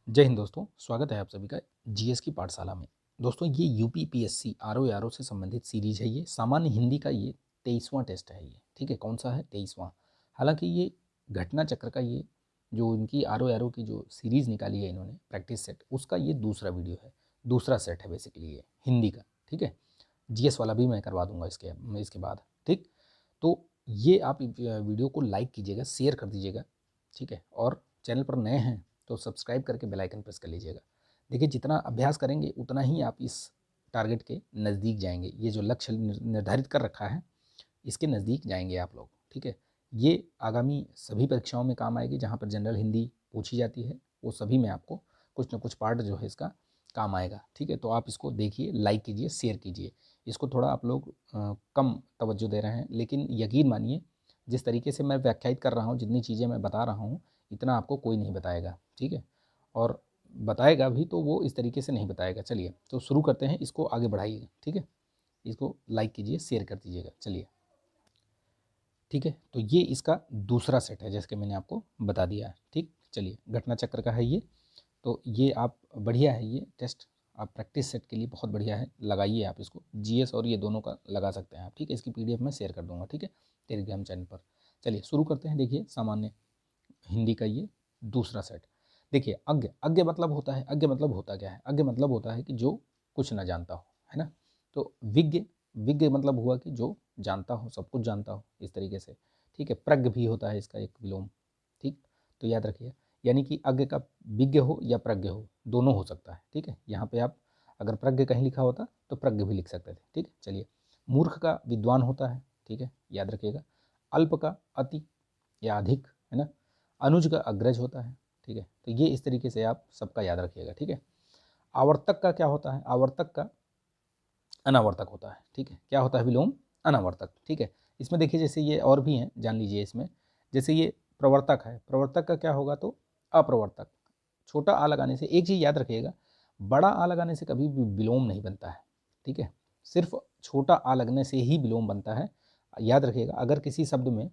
जय हिंद दोस्तों, स्वागत है आप सभी का जीएस की पाठशाला में। दोस्तों ये यूपी पीएससी आरओ से संबंधित सीरीज है। ये सामान्य हिंदी का ये 23वां टेस्ट है। ये ठीक है, कौन सा है? 23वां। हालांकि ये घटना चक्र का ये जो इनकी आरओ की जो सीरीज़ निकाली है इन्होंने प्रैक्टिस सेट, उसका ये दूसरा वीडियो है, दूसरा सेट है बेसिकली ये हिंदी का। ठीक है, जीएस वाला भी मैं करवा दूंगा इसके बाद। ठीक, तो ये आप वीडियो को लाइक कीजिएगा, शेयर कर दीजिएगा। ठीक है, और चैनल पर नए हैं तो सब्सक्राइब करके बेल आइकन प्रेस कर लीजिएगा। देखिए, जितना अभ्यास करेंगे उतना ही आप इस टारगेट के नज़दीक जाएंगे। ये जो लक्ष्य निर्धारित कर रखा है इसके नज़दीक जाएंगे आप लोग। ठीक है, ये आगामी सभी परीक्षाओं में काम आएगी। जहाँ पर जनरल हिंदी पूछी जाती है वो सभी में आपको कुछ न कुछ पार्ट जो है इसका काम आएगा। ठीक है, तो आप इसको देखिए, लाइक कीजिए, शेयर कीजिए। इसको थोड़ा आप लोग कम तवज्जो दे रहे हैं, लेकिन यकीन मानिए जिस तरीके से मैं व्याख्यायित कर रहा हूँ, जितनी चीज़ें मैं बता रहा हूँ, इतना आपको कोई नहीं बताएगा। ठीक है, और बताएगा भी तो वो इस तरीके से नहीं बताएगा। चलिए तो शुरू करते हैं, इसको आगे बढ़ाइए। ठीक है, इसको लाइक कीजिए, शेयर कर दीजिएगा। चलिए ठीक है, तो ये इसका दूसरा सेट है जैसे कि मैंने आपको बता दिया है। ठीक, चलिए घटना चक्र का है ये। तो ये आप बढ़िया है, ये टेस्ट आप प्रैक्टिस सेट के लिए बहुत बढ़िया है। लगाइए आप इसको, जीएस और ये दोनों का लगा सकते हैं आप। ठीक है, इसकी पीडीएफ मैं शेयर कर दूंगा। ठीक है, टेलीग्राम चैनल पर। चलिए शुरू करते हैं। देखिए, सामान्य हिंदी का ये दूसरा सेट। देखिए, अज्ञ अज्ञ मतलब होता है, अज्ञ मतलब होता क्या है? अज्ञ मतलब होता है कि जो कुछ ना जानता हो, है ना। तो विज्ञ, विज्ञ मतलब हुआ कि जो जानता हो, सब कुछ जानता हो, इस तरीके से। ठीक है, प्रज्ञ भी होता है इसका एक विलोम। ठीक, तो याद रखिए, यानी कि अज्ञ का विज्ञ हो या प्रज्ञ हो, दोनों हो सकता है। ठीक है, यहाँ पे आप अगर प्रज्ञ कहीं लिखा होता तो प्रज्ञ भी लिख सकते थे। ठीक है, चलिए। मूर्ख का विद्वान होता है। ठीक है, याद रखिएगा। अल्प का अति या अधिक, है ना। अनुज का अग्रज होता है। ठीक है, तो ये इस तरीके से आप सबका याद रखिएगा। ठीक है, आवर्तक का क्या होता है? आवर्तक का अनावर्तक होता है। ठीक है, क्या होता है? विलोम अनावर्तक। ठीक है, इसमें देखिए जैसे ये और भी हैं, जान लीजिए इसमें। जैसे ये प्रवर्तक है, प्रवर्तक का क्या होगा? तो अप्रवर्तक। छोटा आ लगाने से, एक चीज़ याद रखिएगा, बड़ा आ लगाने से कभी भी विलोम नहीं बनता है। ठीक है, सिर्फ छोटा आ लगने से ही विलोम बनता है। याद रखिएगा, अगर किसी शब्द में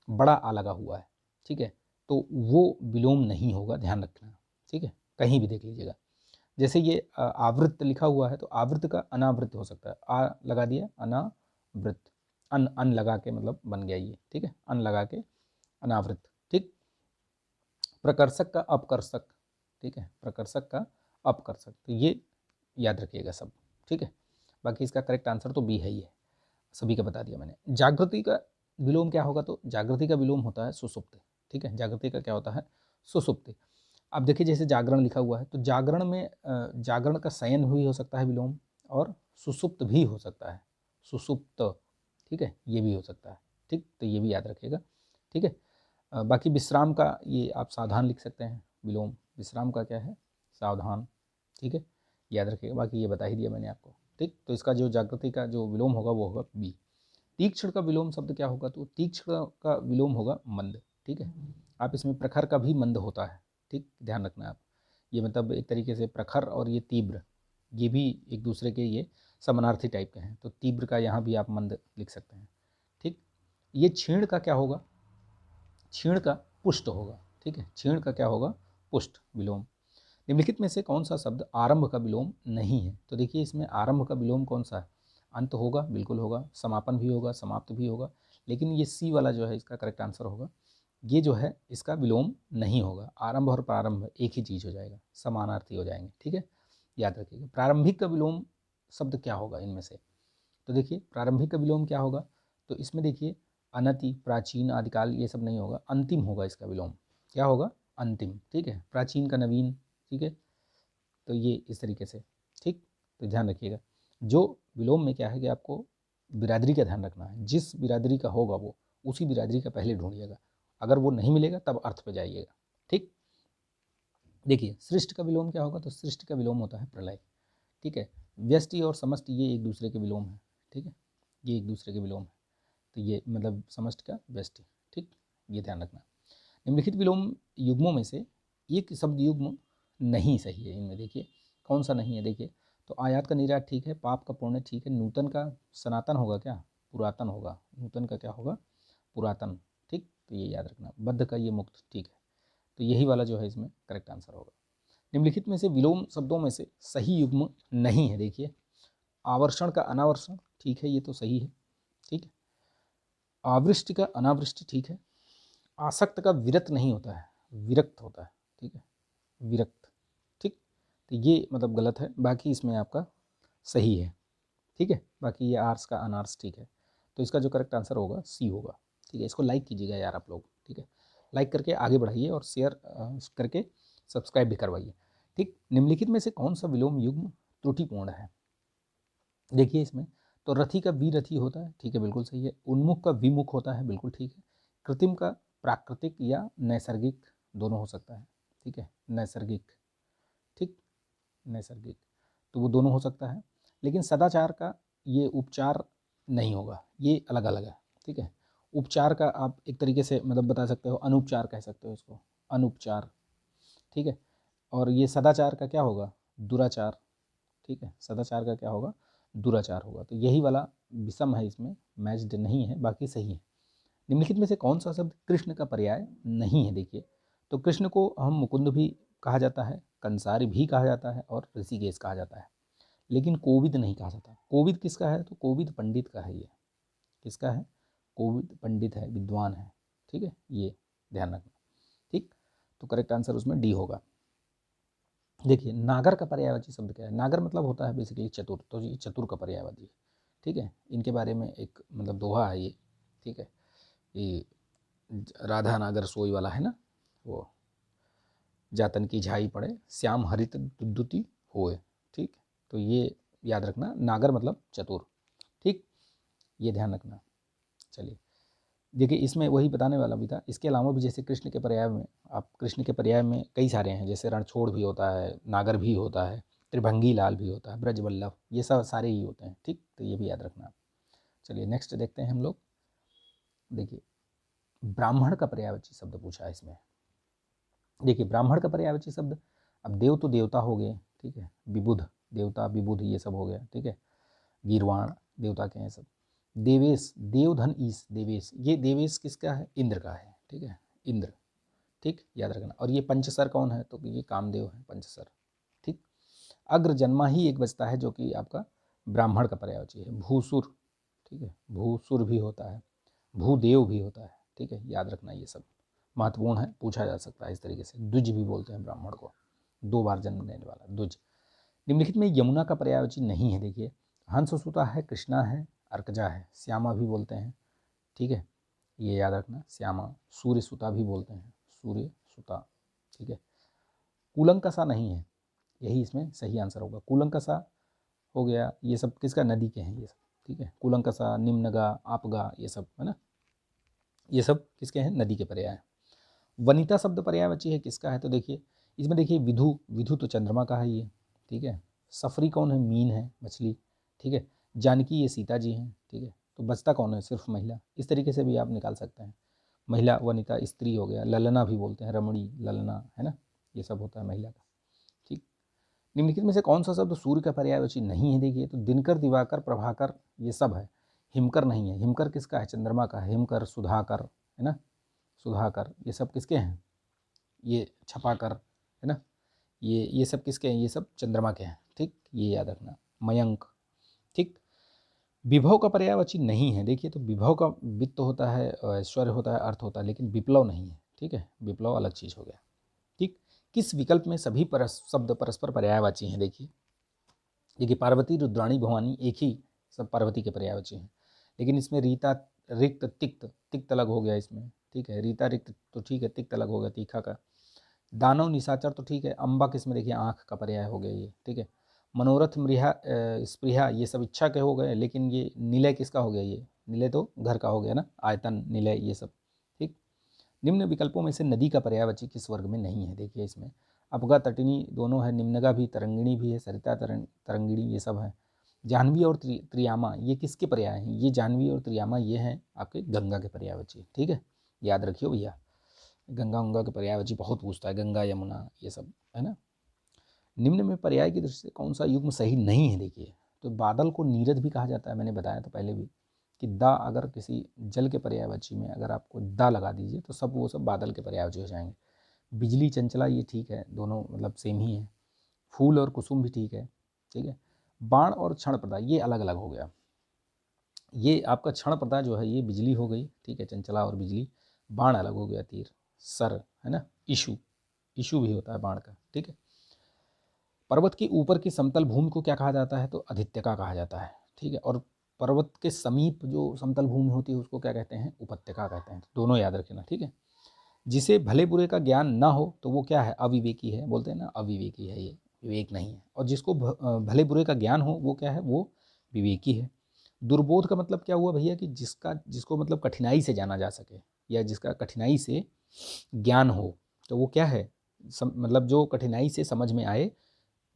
बड़ा आ लगा हुआ है, ठीक है, तो वो विलोम नहीं होगा, ध्यान रखना। ठीक है, कहीं भी देख लीजिएगा। जैसे ये आवृत्त लिखा हुआ है तो आवृत्त का अनावृत्त हो सकता है। आ लगा दिया, अनावृत्त। अन लगा के मतलब बन गया ये। ठीक है, अन लगा के अनावृत्त। ठीक, प्रकर्षक का अपकर्षक। ठीक है, प्रकर्षक का अपकर्षक। तो ये याद रखिएगा सब। ठीक है, बाकी इसका करेक्ट आंसर तो बी है ही है, सभी का बता दिया मैंने। जागृति का विलोम क्या होगा? तो जागृति का विलोम होता है सुसुप्ति। ठीक है, जागृति का क्या होता है? सुसुप्ति। अब देखिए, जैसे जागरण लिखा हुआ है तो जागरण में जागरण का शयन भी हो सकता है विलोम, और सुसुप्त भी हो सकता है, सुसुप्त। ठीक है, ये भी हो सकता है। ठीक, तो ये भी याद रखिएगा। ठीक है, बाकी विश्राम का ये आप सावधान लिख सकते हैं विलोम। विश्राम का क्या है? सावधान। ठीक है, याद रखिएगा। बाकी ये बता ही दिया मैंने आपको। ठीक, तो इसका जो जागृति का जो विलोम होगा वो होगा बी। तीक्ष्ण का विलोम शब्द क्या होगा? तो तीक्ष्ण का विलोम होगा मंद। ठीक है, आप इसमें प्रखर का भी मंद होता है। ठीक, ध्यान रखना आप। ये मतलब एक तरीके से प्रखर और ये तीव्र, ये भी एक दूसरे के ये समानार्थी टाइप के हैं। तो तीव्र का यहाँ भी आप मंद लिख सकते हैं। ठीक, ये क्षीण का क्या होगा? क्षीण का पुष्ट होगा। ठीक है, क्षीण का क्या होगा? पुष्ट विलोम। निम्नलिखित में से कौन सा शब्द आरंभ का विलोम नहीं है? तो देखिए, इसमें आरंभ का विलोम कौन सा है? अंत होगा, बिल्कुल होगा। समापन भी होगा, समाप्त भी होगा। लेकिन ये सी वाला जो है इसका करेक्ट आंसर होगा। ये जो है इसका विलोम नहीं होगा। आरंभ और प्रारंभ एक ही चीज़ हो जाएगा, समानार्थी हो जाएंगे। ठीक है, याद रखिएगा। प्रारंभिक का विलोम शब्द क्या होगा इनमें से? तो देखिए, प्रारंभिक का विलोम क्या होगा? तो इसमें देखिए, अनति, प्राचीन, आदिकाल, ये सब नहीं होगा। अंतिम होगा इसका विलोम। क्या होगा? अंतिम। ठीक है, प्राचीन का नवीन। ठीक है, तो ये इस तरीके से। ठीक, तो ध्यान रखिएगा। जो विलोम में क्या है कि आपको बिरादरी का ध्यान रखना है। जिस बिरादरी का होगा वो उसी बिरादरी का पहले ढूंढिएगा। अगर वो नहीं मिलेगा तब अर्थ पे जाइएगा। ठीक, देखिए, सृष्टि का विलोम क्या होगा? तो सृष्टि का विलोम होता है प्रलय। ठीक है, व्यष्टि और समष्टि ये एक दूसरे के विलोम है। ठीक है, ये एक दूसरे के विलोम है। तो ये मतलब समष्टि का व्यष्टि। ठीक, ये ध्यान रखना। निम्नलिखित विलोम युग्मों में से एक शब्द युग्म नहीं सही है। इनमें देखिए कौन सा नहीं है। देखिए, तो आयात का निर्यात ठीक है, पाप का पुण्य ठीक है, नूतन का सनातन होगा क्या? पुरातन होगा। नूतन का क्या होगा? पुरातन। ठीक, तो ये याद रखना। बद्ध का ये मुक्त। ठीक है, तो यही वाला जो है इसमें करेक्ट आंसर होगा। निम्नलिखित में से विलोम शब्दों में से सही युग्म नहीं है। देखिए, आवर्षण का अनावर्षण ठीक है, ये तो सही है, ठीक है। आवृष्टि का अनावृष्टि ठीक है। आसक्त का विरक्त नहीं होता है, विरक्त होता है, ठीक है, विरक्त, ठीक। तो ये मतलब गलत है, बाकी इसमें आपका सही है, ठीक है। बाकी ये आर्स का अनार्स ठीक है। तो इसका जो करेक्ट आंसर होगा सी होगा, ठीक है। इसको लाइक कीजिएगा यार आप लोग, ठीक है। लाइक करके आगे बढ़ाइए और शेयर करके सब्सक्राइब भी करवाइए, ठीक। निम्नलिखित में से कौन सा विलोम युग्म त्रुटिपूर्ण है? देखिए इसमें तो रथी का विरथी होता है, ठीक है, बिल्कुल सही है। उन्मुख का विमुख होता है, बिल्कुल ठीक है। कृत्रिम का प्राकृतिक या नैसर्गिक दोनों हो सकता है, ठीक है, नैसर्गिक, ठीक, नैसर्गिक, तो वो दोनों हो सकता है। लेकिन सदाचार का ये उपचार नहीं होगा, ये अलग अलग है, ठीक है। उपचार का आप एक तरीके से मतलब बता सकते हो, अनुपचार कह सकते हो इसको, अनुपचार, ठीक है। और ये सदाचार का क्या होगा? दुराचार, ठीक है। सदाचार का क्या होगा? दुराचार होगा। तो यही वाला विषम है, इसमें मैच्ड नहीं है, बाकी सही है। निम्नलिखित में से कौन सा शब्द कृष्ण का पर्याय नहीं है? देखिए, तो कृष्ण को हम मुकुंद भी कहा जाता है, कंसारी भी कहा जाता है और ऋषिकेश कहा जाता है, लेकिन कोविद नहीं कहा जाता। कोविद किसका है? तो कोविद पंडित का है। ये किसका है? कोविद पंडित है, विद्वान है, ठीक है, ये ध्यान रखना, ठीक। तो करेक्ट आंसर उसमें डी होगा। देखिए, नागर का पर्यायवाची शब्द क्या है? नागर मतलब होता है बेसिकली चतुर, तो ये चतुर का पर्यायवाची है, ठीक है। इनके बारे में एक मतलब दोहा है ये, ठीक है। ये राधा नागर सोई वाला है ना, वो जातन की झाई पड़े श्याम हरित दुदुति होए, ठीक। तो ये याद रखना, नागर मतलब चतुर, ठीक, ये ध्यान रखना। चलिए, देखिए इसमें वही बताने वाला भी था। इसके अलावा भी जैसे कृष्ण के पर्याय में, आप कृष्ण के पर्याय में कई सारे हैं, जैसे रणछोड़ भी होता है, नागर भी होता है, त्रिभंगी लाल भी होता है, ब्रजवल्लभ, ये सब सारे ही होते हैं, ठीक। तो ये भी याद रखना। चलिए नेक्स्ट देखते हैं हम लोग। देखिए, ब्राह्मण का पर्यायवाची शब्द पूछा है इसमें। देखिए, ब्राह्मण का पर्यायवाची शब्द, अब देव तो देवता हो गए, ठीक है, विबुध देवता, विबुध ये सब हो गया, ठीक है, गीरवाण देवता के हैं सब। देवेश, देवधन ईश, देवेश, ये देवेश किसका है? इंद्र का है, ठीक है, इंद्र, ठीक, याद रखना। और ये पंचसर कौन है? तो ये कामदेव है, पंचसर, ठीक। अग्र जन्मा ही एक बचता है जो कि आपका ब्राह्मण का पर्यायवाची है, भूसुर, ठीक है, भूसुर भी होता है, भूदेव भी होता है, ठीक है, याद रखना। ये सब महत्वपूर्ण है, पूछा जा सकता है इस तरीके से। द्विज भी बोलते हैं ब्राह्मण को, 2 बार जन्म लेने वाला द्विज। निम्नलिखित में यमुना का पर्यायवाची नहीं है। देखिए, हंस सुता है, कृष्णा है, अर्कजा है, श्यामा भी बोलते हैं, ठीक है, ये याद रखना, श्यामा। सूर्य सुता भी बोलते हैं, सूर्य सुता, ठीक है। कूलंकसा नहीं है, यही इसमें सही आंसर होगा। कूलंकसा हो गया, ये सब किसका? नदी के हैं ये सब, ठीक है। कूलंकसा, निम्नगा, आपगा, ये सब है ना, ये सब किसके हैं? नदी के पर्याय हैं। वनिता शब्द पर्यायवाची है, किसका है? तो देखिए इसमें, देखिए विधु, विधु तो चंद्रमा का है ये, ठीक है। सफरी कौन है? मीन है, मछली, ठीक है। जानकी ये सीता जी हैं, ठीक है। तो बचता कौन है? सिर्फ महिला। इस तरीके से भी आप निकाल सकते हैं। महिला, वनिता, स्त्री हो गया, ललना भी बोलते हैं, रमणी, ललना, है ना, ये सब होता है महिला का, ठीक। निम्नलिखित में से कौन सा शब्द सूर्य का पर्यायवाची नहीं है? देखिए, तो दिनकर, दिवाकर, प्रभाकर ये सब है। हिमकर नहीं है। हिमकर किसका है? चंद्रमा का है। हिमकर, सुधाकर, है ना, सुधाकर, ये सब किसके हैं? ये छपाकर, है ना, ये सब किसके हैं? ये सब चंद्रमा के हैं, ठीक, ये याद रखना। मयंक, ठीक। विभव का पर्यायवाची नहीं है। देखिए, तो विभव का वित्त होता है, ऐश्वर्य होता है, अर्थ होता है, लेकिन विप्लव नहीं है, ठीक है, विप्लव अलग चीज़ हो गया, ठीक। किस विकल्प में सभी शब्द परस्पर पर्यायवाची हैं? देखिए, देखिए पार्वती, रुद्राणी, भवानी एक ही सब पार्वती के पर्यायवाची हैं, लेकिन इसमें रीता, रिक्त, तिक्त, तिक्त अलग हो गया इसमें, ठीक है। रीता रिक्त तो ठीक है, तिक्त अलग हो गया, तीखा का। दानव, निशाचर तो ठीक है। अम्बा किसमें? देखिए आँख का पर्याय हो गया ये, ठीक है। मनोरथ, मृहा, स्पृहा ये सब इच्छा के हो गए, लेकिन ये निलय किसका हो गया? ये निलय तो घर का हो गया ना, आयतन, निलय, ये सब, ठीक। निम्न विकल्पों में से नदी का पर्यायवाची किस वर्ग में नहीं है? देखिए इसमें अपगा, तटिनी दोनों है, निम्नगा भी, तरंगिणी भी है, सरिता, तरंगिणी ये सब है। जाह्नवी और त्रियामा ये किसके पर्याय हैं? ये जाह्नवी और त्रियामा ये हैं आपके गंगा के पर्यायवाची, ठीक है, याद रखियो भैया। गंगा उंगा के पर्यायवाची बहुत पूछता है, गंगा, यमुना ये सब, है ना। निम्न में पर्याय की दृष्टि से कौन सा युग्म सही नहीं है? देखिए, तो बादल को नीरद भी कहा जाता है, मैंने बताया था पहले भी कि दा अगर किसी जल के पर्यायवाची में अगर आपको दा लगा दीजिए तो सब वो सब बादल के पर्यायवाची हो जाएंगे। बिजली चंचला ये ठीक है, दोनों मतलब सेम ही है। फूल और कुसुम भी ठीक है, ठीक है। बाण और क्षण प्रदा ये अलग अलग हो गया। ये आपका क्षण प्रदा जो है ये बिजली हो गई, ठीक है, चंचला और बिजली। बाण अलग हो गया, तीर, सर, है ना, इशु, इशु भी होता है बाण का, ठीक है। पर्वत के ऊपर की समतल भूमि को क्या कहा जाता है? तो अधित्यका कहा जाता है, ठीक है। और पर्वत के समीप जो समतल भूमि होती है उसको क्या कहते हैं? उपत्यका कहते हैं। दोनों याद रखना, ठीक है। जिसे भले बुरे का ज्ञान ना हो तो वो क्या है? अविवेकी है, बोलते हैं ना, अविवेकी है, ये विवेक नहीं है। और जिसको भले बुरे का ज्ञान हो वो क्या है? वो विवेकी है। दुर्बोध का मतलब क्या हुआ भैया? कि जिसको मतलब कठिनाई से जाना जा सके, या जिसका कठिनाई से ज्ञान हो, तो वो क्या है? मतलब जो कठिनाई से समझ में आए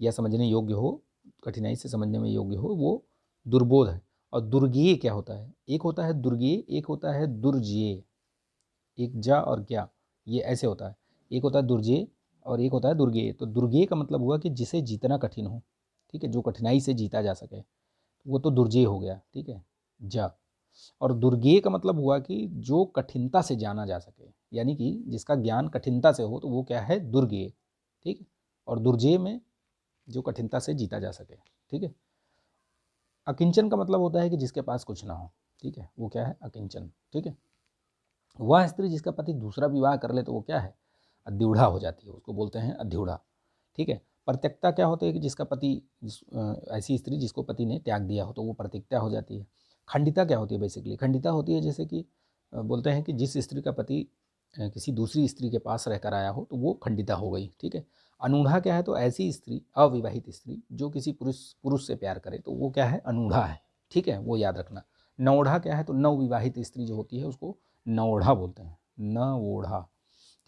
या समझने योग्य हो, कठिनाई से समझने में योग्य हो, वो दुर्बोध है। और दुर्ज्ञेय क्या होता है? एक होता है दुर्ज्ञेय, एक होता है दुर्ज्ञेय। एक जा और क्या, ये ऐसे होता है। एक होता है दुर्जेय और एक होता है दुर्गेय। तो दुर्गेय का मतलब हुआ कि जिसे जीतना कठिन हो, ठीक है, जो कठिनाई से जीता जा सके, वो तो दुर्जेय हो गया, ठीक है, जा। और दुर्गेय का मतलब हुआ कि जो कठिनता से जाना जा सके, यानी कि जिसका ज्ञान कठिनता से हो, तो वो क्या है? दुर्गेय, ठीक है। और दुर्जेय में जो कठिनता से जीता जा सके, ठीक है। अकिंचन का मतलब होता है कि जिसके पास कुछ ना हो, ठीक है, वो क्या है? अकिंचन, ठीक है। वह स्त्री जिसका पति दूसरा विवाह कर ले तो वो क्या है? अद्यूढ़ा हो जाती है, उसको बोलते हैं अद्यूढ़ा, ठीक है। परित्यक्ता क्या होता है? कि जिसका पति ऐसी स्त्री जिसको पति ने त्याग दिया हो तो वो परित्यक्ता हो जाती है। खंडिता क्या होती है? बेसिकली खंडिता होती है जैसे कि बोलते हैं कि जिस स्त्री का पति किसी दूसरी स्त्री के पास रहकर आया हो तो वो खंडिता हो गई, ठीक है। अनूढ़ा क्या है? तो ऐसी स्त्री, अविवाहित स्त्री जो किसी पुरुष पुरुष से प्यार करे तो वो क्या है? अनूढ़ा है, ठीक है, वो याद रखना। नवोढ़ा क्या है? तो नवविवाहित स्त्री जो होती है उसको नवोढ़ा बोलते हैं, नवोढ़ा,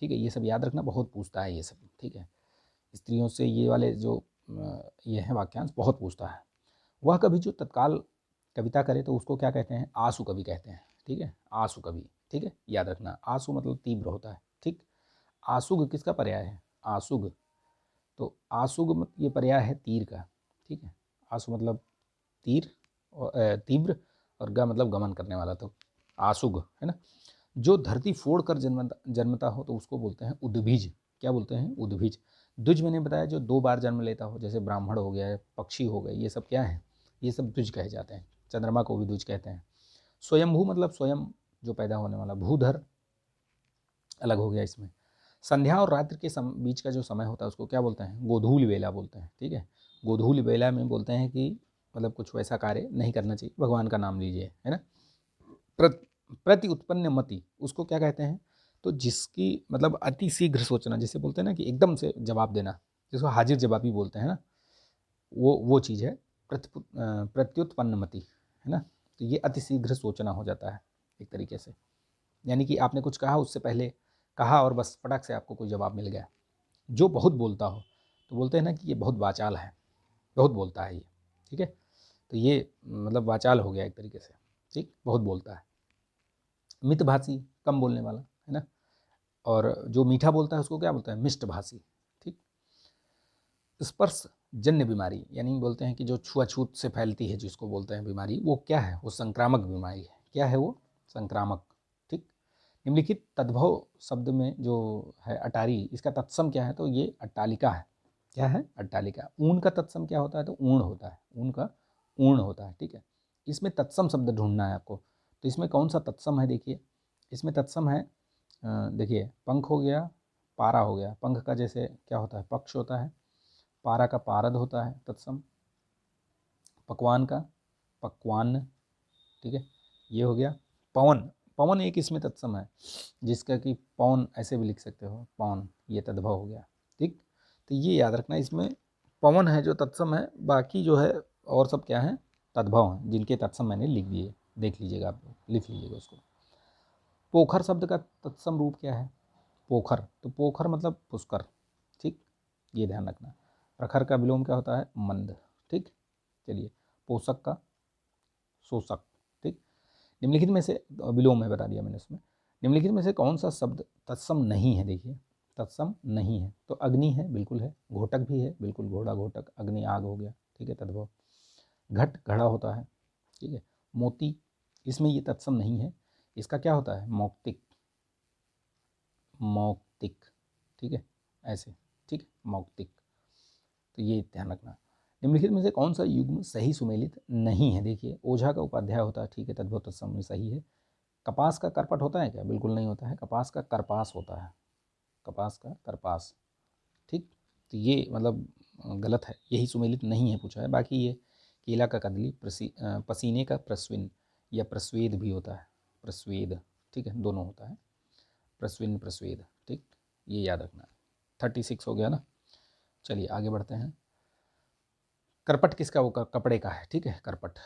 ठीक है। ये सब याद रखना, बहुत पूछता है ये सब, ठीक है। स्त्रियों से ये वाले जो ये है वाक्यांश बहुत पूछता है। वह कवि जो तत्काल कविता करे तो उसको क्या कहते हैं? आंसू कवि कहते हैं, ठीक है, आंसू कवि, ठीक है, याद रखना। आंसू मतलब तीव्र होता है, ठीक। आंसुग किसका पर्याय है? आंसुग, तो आंसुग ये पर्याय है तीर का, ठीक है। आंसू मतलब तीर, और तीव्र, और ग मतलब गमन करने वाला, तो आंसुग, है ना। जो धरती फोड़ कर जन्मता हो तो उसको बोलते हैं उद्भिज। क्या बोलते हैं? उद्भिज। द्विज मैंने बताया जो 2 बार जन्म लेता हो, जैसे ब्राह्मण हो गया, पक्षी हो गए, ये सब क्या है? ये सब द्विज कहे जाते हैं। चंद्रमा को भी द्विज कहते हैं। स्वयंभू मतलब स्वयं जो पैदा होने वाला। भूधर अलग हो गया इसमें। संध्या और रात्रि के बीच का जो समय होता है उसको क्या बोलते हैं? गोधूल वेला बोलते हैं, ठीक है। गोधूल वेला में बोलते हैं कि मतलब कुछ वैसा कार्य नहीं करना चाहिए, भगवान का नाम लीजिए, है ना। प्रति उत्पन्न मति उसको क्या कहते हैं? तो जिसकी मतलब अति शीघ्र सोचना, जिसे बोलते हैं ना कि एकदम से जवाब देना, जिसको हाजिर जवाबी बोलते हैं ना, वो चीज़ है प्रत्युत्पन्न मति, है ना। तो ये अति शीघ्र सोचना हो जाता है एक तरीके से, यानी कि आपने कुछ कहा, उससे पहले कहा और बस फटाक से आपको कोई जवाब मिल गया। जो बहुत बोलता हो तो बोलते हैं ना कि ये बहुत वाचाल है, बहुत बोलता है ये, ठीक है। तो ये मतलब वाचाल हो गया एक तरीके से, ठीक, बहुत बोलता है। मितभाषी कम बोलने वाला, है ना। और जो मीठा बोलता है उसको क्या बोलते हैं? मिष्टभाषी, ठीक। स्पर्श जन्य बीमारी, यानी बोलते हैं कि जो छुआछूत से फैलती है जिसको बोलते हैं बीमारी, वो क्या है? वो संक्रामक बीमारी है। क्या है वो? संक्रामक, ठीक। निम्नलिखित तद्भव शब्द में जो है अटारी, इसका तत्सम क्या है? तो ये अट्टालिका है। क्या है? अट्टालिका। ऊन का तत्सम क्या होता है? तो ऊण होता है, ऊन का ऊण होता है, ठीक है। इसमें तत्सम शब्द ढूंढना है आपको। तो इसमें कौन सा तत्सम है? देखिए इसमें तत्सम है, देखिए पंख हो गया, पारा हो गया। पंख का जैसे क्या होता है? पक्ष होता है। पारा का पारद होता है तत्सम। पकवान का पकवान, ठीक है, ये हो गया। पवन, पवन एक इसमें तत्सम है, जिसका कि पवन ऐसे भी लिख सकते हो, पवन, ये तद्भव हो गया, ठीक। तो ये याद रखना, इसमें पवन है जो तत्सम है, बाकी जो है और सब क्या है? तद्भव हैं, जिनके तत्सम मैंने लिख दिए, देख लीजिएगा, आप लिख लीजिएगा उसको। पोखर शब्द का तत्सम रूप क्या है? पोखर, तो पोखर मतलब पुष्कर, ठीक, ये ध्यान रखना। प्रखर का विलोम क्या होता है? मंद, ठीक। चलिए, पोषक का शोषक, ठीक। निम्नलिखित में से, विलोम में बता दिया मैंने उसमें, निम्नलिखित में से कौन सा शब्द तत्सम नहीं है? देखिए तत्सम नहीं है, तो अग्नि है, बिल्कुल है। घोटक भी है, बिल्कुल, घोड़ा घोटक, अग्नि आग हो गया, ठीक है, तद्भव। घट घड़ा होता है, ठीक है। मोती, इसमें ये तत्सम नहीं है, इसका क्या होता है? मौक्तिक, मौक्तिक, ठीक है, ऐसे, ठीक है, मौक्तिक। तो ये ध्यान रखना। निम्नलिखित में से कौन सा युग्म सही सुमेलित नहीं है? देखिए, ओझा का उपाध्याय होता है, ठीक है, तद्भव तत्सम में सही है। कपास का करपट होता है क्या? बिल्कुल नहीं होता है, कपास का करपास होता है, कपास का करपास, ठीक। तो ये मतलब गलत है, यही सुमेलित नहीं है पूछा है। बाकी ये केला का कदली, पसीने का प्रस्विन या प्रस्वेद भी होता है, प्रस्वेद, ठीक है, दोनों होता है, प्रस्विन प्रस्वेद, ठीक, ये याद रखना। 36 हो गया ना। चलिए आगे बढ़ते हैं। करपट किसका? वो कपड़े का है, ठीक है, करपट।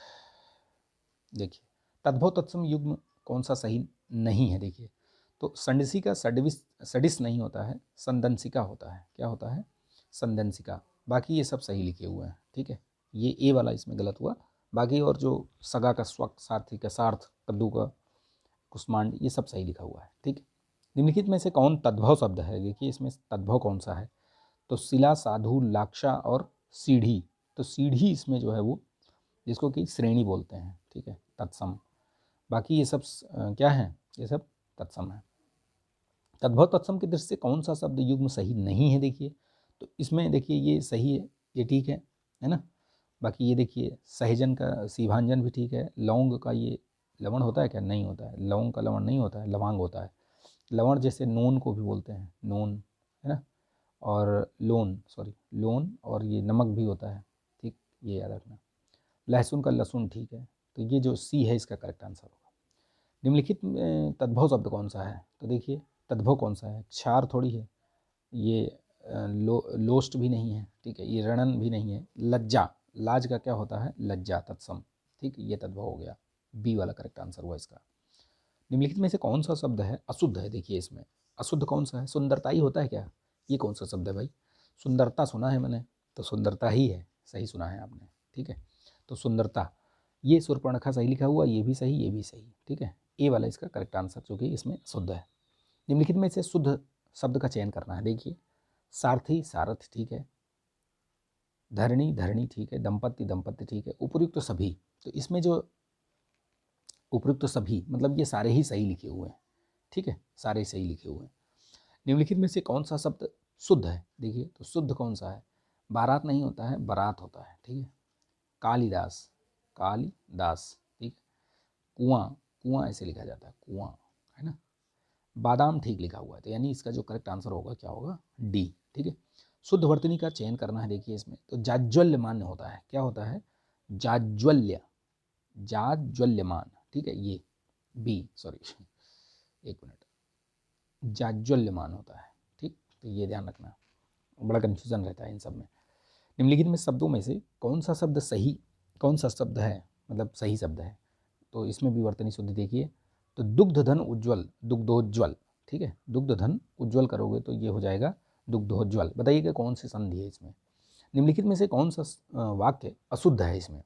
देखिए, तद्भव तत्सम युग्म कौन सा सही नहीं है? देखिए, तो संडसी का सडिस नहीं होता है, संदंसिका होता है। क्या होता है? संदंसिका। बाकी ये सब सही लिखे हुए हैं, ठीक है, ये ए वाला इसमें गलत हुआ। बाकी और जो सगा का स्वक, सारथी का सार्थ, कद्दू का कुष्मांड, ये सब सही लिखा हुआ है, ठीक है। निम्नलिखित में से कौन तद्भव शब्द है? देखिए, इसमें तद्भव कौन सा है? तो शिला, साधु, लाक्षा और सीढ़ी। तो सीढ़ी इसमें जो है वो, जिसको कि श्रेणी बोलते हैं, ठीक है, तत्सम। बाकी ये सब क्या है? ये सब तत्सम है। तद्भव तत्सम की दृष्टि से कौन सा शब्द युग्म सही नहीं है? देखिए, तो इसमें देखिए ये सही है, ये ठीक है ना। बाकी ये देखिए, सहजन का सीभांजन भी ठीक है। लौंग का ये लवण होता है क्या? नहीं होता है, लौंग का लवण नहीं होता है, लवांग होता है। लवण जैसे नून को भी बोलते हैं, नून, है ना। और लोन, सॉरी, लोन, और ये नमक भी होता है, ठीक, ये याद रखना। लहसुन का लहसुन, ठीक है। तो ये जो सी है इसका करेक्ट आंसर होगा। निम्नलिखित में तद्भव शब्द कौन सा है? तो देखिए, तद्भव कौन सा है? क्षार थोड़ी है, ये लोस्ट भी नहीं है, ठीक है, ये रणन भी नहीं है। लज्जा, लाज का क्या होता है? लज्जा, तत्सम, ठीक, ये तद्भव हो गया, बी वाला करेक्ट आंसर हुआ इसका। निम्नलिखित में से कौन सा शब्द है अशुद्ध है? देखिए, इसमें अशुद्ध कौन सा है? सुंदरता ही होता है क्या? ये कौन सा शब्द है भाई? सुंदरता सुना है मैंने, तो सुंदरता ही है, सही सुना है आपने, ठीक है। तो सुंदरता, ये शूर्पणखा सही लिखा हुआ, ये भी सही, ये भी सही, ठीक है, ए वाला इसका करेक्ट आंसर, जो कि इसमें शुद्ध है। निम्नलिखित में से शुद्ध शब्द का चयन करना है। देखिए, सारथी, सारथ, ठीक है, धरणी, धरणी, ठीक है, दंपत्ति, दंपत्ति, ठीक है, उपयुक्त सभी। तो इसमें जो उपयुक्त सभी मतलब ये सारे ही सही लिखे हुए हैं, ठीक है, सारे सही लिखे हुए हैं। निम्नलिखित में से कौन सा शब्द शुद्ध है? देखिए, तो शुद्ध कौन सा है? बारात नहीं होता है, बारात होता है, ठीक है। कालिदास, कालिदास, ठीक है। कुआं, कुआं ऐसे लिखा जाता है, कुआं, है ना। बादाम ठीक लिखा हुआ है, तो यानी इसका जो करेक्ट आंसर होगा क्या होगा? डी, ठीक है। शुद्ध वर्तनी का चयन करना है। देखिए, इसमें तो जाज्वल्यमान होता है, क्या होता है? जाज्वल्य, जाज्वल्यमान, ठीक है, ये बी, सॉरी, एक मिनट, जाज्वल्यमान होता है, ठीक। तो ये ध्यान रखना, बड़ा कन्फ्यूजन रहता है इन सब में। निम्नलिखित में शब्दों में से कौन सा शब्द सही, कौन सा शब्द है मतलब सही शब्द है? तो इसमें भी वर्तनी शुद्धि देखिए, तो दुग्ध धन उज्ज्वल, दुग्धोज्वल, ठीक है, दुग्ध धन उज्ज्वल करोगे तो ये हो जाएगा दुग्धोज्वल। बताइए कि कौन सी संधि है इसमें? निम्नलिखित में से कौन सा वाक्य अशुद्ध है इसमें?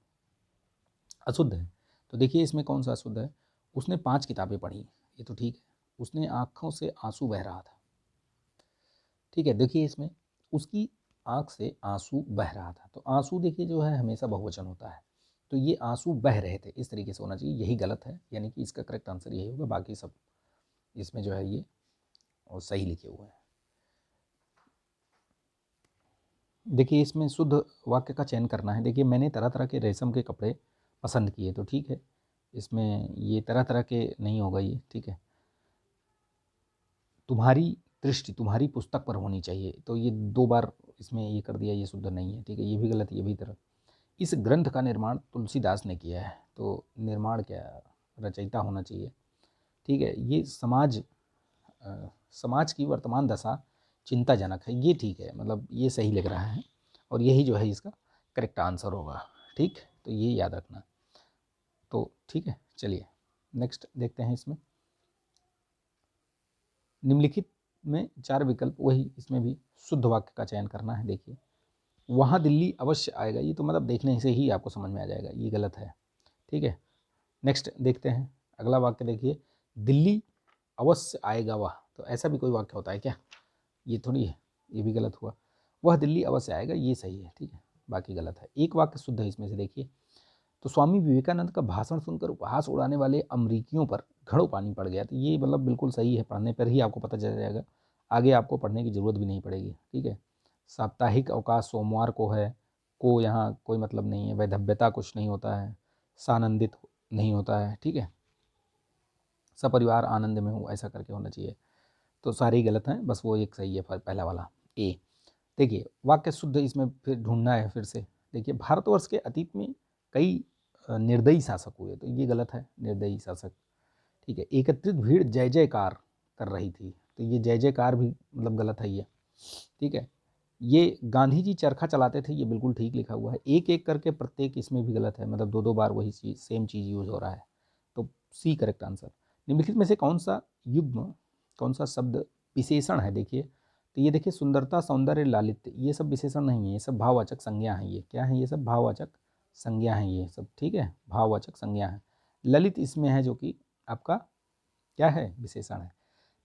अशुद्ध है, तो देखिए इसमें कौन सा अशुद्ध है? उसने 5 किताबें पढ़ी, ये तो ठीक है। उसने आँखों से आंसू बह रहा था, ठीक है। देखिए, इसमें उसकी आँख से आंसू बह रहा था, तो आंसू देखिए जो है हमेशा बहुवचन होता है, तो ये आंसू बह रहे थे, इस तरीके से होना चाहिए, यही गलत है, यानी कि इसका करेक्ट आंसर यही होगा। बाकी सब इसमें जो है ये और सही लिखे हुए हैं। देखिए, इसमें शुद्ध वाक्य का चयन करना है। देखिए, मैंने तरह तरह के रेशम के कपड़े पसंद किए, तो ठीक है, इसमें ये तरह तरह के नहीं होगा ये, ठीक है। तुम्हारी दृष्टि तुम्हारी पुस्तक पर होनी चाहिए, तो ये 2 बार इसमें ये कर दिया, ये शुद्ध नहीं है, ठीक है, ये भी गलत, ये भी तरह। इस ग्रंथ का निर्माण तुलसीदास ने किया है, तो निर्माण क्या, रचयिता होना चाहिए, ठीक है। ये समाज की वर्तमान दशा चिंताजनक है, ये ठीक है, मतलब ये सही लग रहा है, और यही जो है इसका करेक्ट आंसर होगा, ठीक। तो ये याद रखना, तो ठीक है। चलिए नेक्स्ट देखते हैं। इसमें निम्नलिखित में 4 विकल्प, वही इसमें भी शुद्ध वाक्य का चयन करना है। देखिए, वहाँ दिल्ली अवश्य आएगा, ये तो मतलब देखने से ही आपको समझ में आ जाएगा, ये गलत है, ठीक है। नेक्स्ट देखते हैं अगला वाक्य। देखिए, दिल्ली अवश्य आएगा वह, तो ऐसा भी कोई वाक्य होता है क्या? ये थोड़ी है, ये भी गलत हुआ। वह दिल्ली अवश्य आएगा, ये सही है, ठीक है, बाकी गलत है। एक वाक्य शुद्ध है इसमें से। देखिए, तो स्वामी विवेकानंद का भाषण सुनकर उपहास उड़ाने वाले अमरीकियों पर घड़ों पानी पड़ गया, तो ये मतलब बिल्कुल सही है, पढ़ने पर ही आपको पता चल जाएगा। आगे आपको पढ़ने की ज़रूरत भी नहीं पड़ेगी, ठीक है। साप्ताहिक अवकाश सोमवार को है, को यहाँ कोई मतलब नहीं है, वैधव्यता कुछ नहीं होता है, सानंदित नहीं होता है, ठीक है। सपरिवार आनंद में हूँ ऐसा करके होना चाहिए, तो सारे ही गलत हैं, बस वो एक सही है पहला वाला ए। देखिए वाक्य शुद्ध इसमें फिर ढूंढना है फिर से। देखिए भारतवर्ष के अतीत में कई निर्दयी शासक हुए, तो ये गलत है, निर्दयी शासक, ठीक है। एकत्रित भीड़ जय जयकार कर रही थी, तो ये जय जयकार भी मतलब गलत है ये, ठीक है। ये गांधी जी चरखा चलाते थे, ये बिल्कुल ठीक लिखा हुआ है। एक एक करके प्रत्येक इसमें भी गलत है, मतलब दो दो बार वही चीज़ सेम चीज़ यूज हो रहा है, तो सी करेक्ट आंसर। निम्नलिखित में से कौन सा युग्म, कौन सा शब्द विशेषण है, देखिए तो ये देखिए सुंदरता, सौंदर्य, लालित्य, ये सब विशेषण नहीं है, ये सब भाववाचक संज्ञा है। ये क्या है, ये सब भाववाचक संज्ञा है, ये सब ठीक है, भाववाचक संज्ञा है। ललित इसमें है जो कि आपका क्या है, विशेषण है।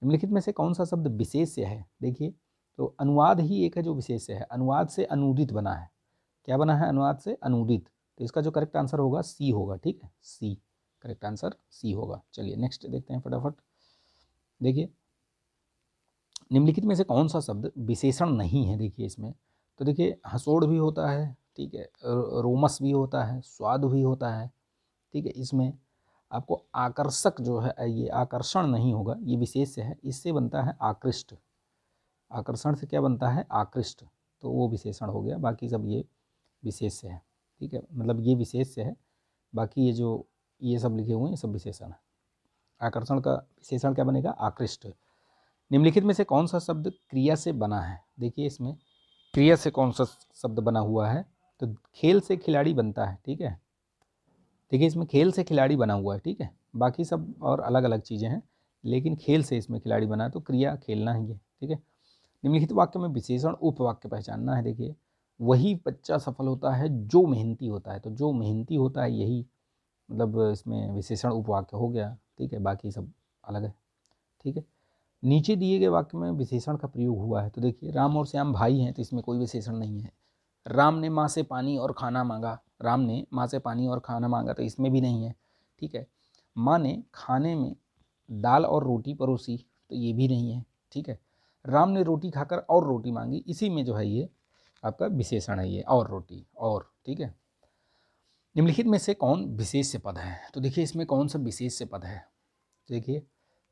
निम्नलिखित में से कौन सा शब्द विशेष्य है, देखिए तो अनुवाद ही एक है जो विशेष्य है, अनुवाद से अनूदित बना है। क्या बना है, अनुवाद से अनूदित, तो इसका जो करेक्ट आंसर होगा सी होगा, ठीक है, सी करेक्ट आंसर सी होगा। चलिए नेक्स्ट देखते हैं फटाफट। देखिए निम्नलिखित में से कौन सा शब्द विशेषण नहीं है, देखिए इसमें तो देखिए हसोड़ भी होता है, ठीक है, रोमस भी होता है, स्वाद भी होता है, ठीक है। इसमें आपको आकर्षक जो है, ये आकर्षण नहीं होगा, ये विशेष है, इससे बनता है आकृष्ट, आकर्षण से क्या बनता है, आकृष्ट, तो वो विशेषण हो गया, बाकी सब ये विशेष है, ठीक है, मतलब ये विशेष है, बाकी ये जो ये सब लिखे हुए हैं ये सब विशेषण है। आकर्षण का विशेषण क्या बनेगा, आकृष्ट। निम्नलिखित में से कौन सा शब्द क्रिया से बना है, देखिए इसमें क्रिया से कौन सा शब्द बना हुआ है, तो खेल से खिलाड़ी बनता है, ठीक है। देखिए इसमें खेल से खिलाड़ी बना हुआ है, ठीक है, बाकी सब और अलग अलग चीज़ें हैं, लेकिन खेल से इसमें खिलाड़ी बना है, तो क्रिया खेलना है ये, ठीक है। निम्नलिखित वाक्य में विशेषण उपवाक्य पहचानना है। देखिए वही बच्चा सफल होता है जो मेहनती होता है, तो जो मेहनती होता है यही मतलब इसमें विशेषण उपवाक्य हो गया, ठीक है, बाकी सब अलग है, ठीक है। नीचे दिए गए वाक्य में विशेषण का प्रयोग हुआ है, तो देखिए राम और श्याम भाई हैं, तो इसमें कोई विशेषण नहीं है। राम ने माँ से पानी और खाना मांगा, राम ने माँ से पानी और खाना मांगा, तो इसमें भी नहीं है, ठीक है। माँ ने खाने में दाल और रोटी परोसी, तो ये भी नहीं है, ठीक है। राम ने रोटी खाकर और रोटी मांगी, इसी में जो है ये आपका विशेषण है, ये और रोटी और, ठीक है। निम्नलिखित में से कौन विशेष्य पद है, तो देखिए इसमें कौन सा विशेष्य पद है, देखिए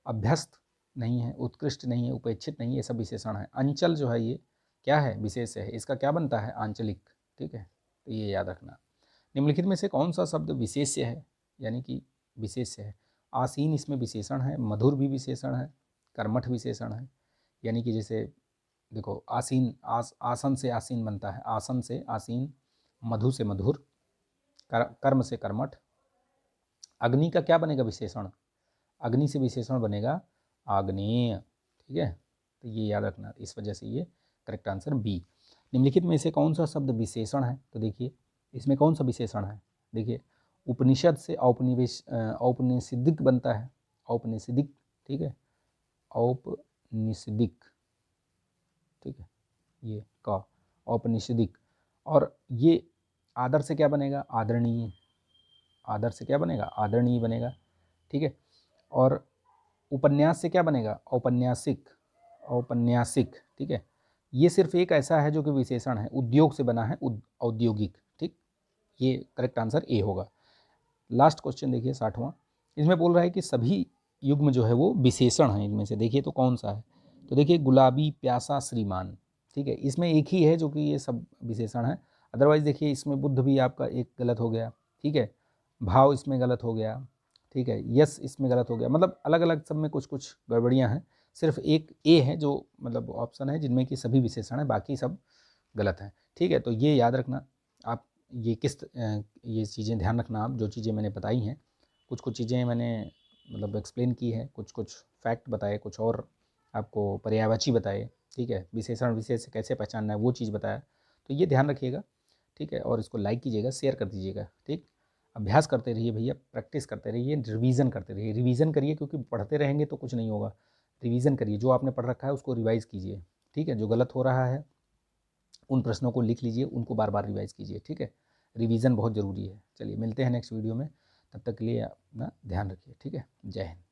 अभ्यस्त नहीं है, उत्कृष्ट नहीं है, उपेक्षित नहीं है, ये सब विशेषण है। अंचल जो है ये क्या है, विशेष है, इसका क्या बनता है, आंचलिक, ठीक है, तो ये याद रखना। निम्नलिखित में से कौन सा शब्द विशेष्य है, यानी कि विशेष्य है। आसीन इसमें विशेषण है, मधुर भी विशेषण है, कर्मठ विशेषण है, यानी कि जैसे देखो आसीन आसन से आसीन बनता है, आसन से आसीन, मधु से मधुर, कर्म से कर्मठ। अग्नि का क्या बनेगा विशेषण, अग्नि से विशेषण बनेगा आग्नेय, ठीक है, तो ये याद रखना, इस वजह से ये करेक्ट आंसर बी। निम्नलिखित में से कौन सा शब्द विशेषण है, तो देखिए इसमें कौन सा विशेषण है, देखिए उपनिषद से औपनिषदिक बनता है, औपनिषदिक, ठीक है, औपनिषदिक, ठीक है, ये का औपनिषदिक। और ये आदर से क्या बनेगा, आदरणीय, आदर से क्या बनेगा, आदरणीय बनेगा, ठीक है। और उपन्यास से क्या बनेगा, औपन्यासिक, औपन्यासिक, ठीक है। ये सिर्फ एक ऐसा है जो कि विशेषण है, उद्योग से बना है, औद्योगिक, ठीक, ये करेक्ट आंसर ए होगा। लास्ट क्वेश्चन देखिए 60वां, इसमें बोल रहा है कि सभी युग्म जो है वो विशेषण है, इनमें से देखिए तो कौन सा है, तो देखिए गुलाबी, प्यासा, श्रीमान, ठीक है, इसमें एक ही है जो कि ये सब विशेषण है। अदरवाइज देखिए इसमें बुद्ध भी आपका एक गलत हो गया, ठीक है, भाव इसमें गलत हो गया, ठीक है, यस इसमें गलत हो गया, मतलब अलग अलग सब में कुछ कुछ गड़बड़ियाँ हैं। सिर्फ एक ए है जो मतलब ऑप्शन है जिनमें कि सभी विशेषण है, बाकी सब गलत है, ठीक है। तो ये याद रखना आप, ये ये चीज़ें ध्यान रखना आप, जो चीज़ें मैंने बताई हैं, कुछ कुछ चीज़ें मैंने मतलब एक्सप्लेन की है, कुछ कुछ फैक्ट बताए, कुछ और आपको पर्यायवाची बताए, ठीक है, विशेषण विशेष से कैसे पहचानना है वो चीज़ बताया, तो ये ध्यान रखिएगा, ठीक है। और इसको लाइक कीजिएगा, शेयर कर दीजिएगा, ठीक। अभ्यास करते रहिए भैया, प्रैक्टिस करते रहिए, रिवीजन करते रहिए, रिवीजन करिए, क्योंकि पढ़ते रहेंगे तो कुछ नहीं होगा, रिवीजन करिए, जो आपने पढ़ रखा है उसको रिवाइज़ कीजिए, ठीक है। जो गलत हो रहा है उन प्रश्नों को लिख लीजिए, उनको बार बार रिवाइज़ कीजिए, ठीक है, रिवीजन बहुत ज़रूरी है। चलिए मिलते हैं नेक्स्ट वीडियो में, तब तक के लिए अपना ध्यान रखिए, ठीक है, जय हिंद।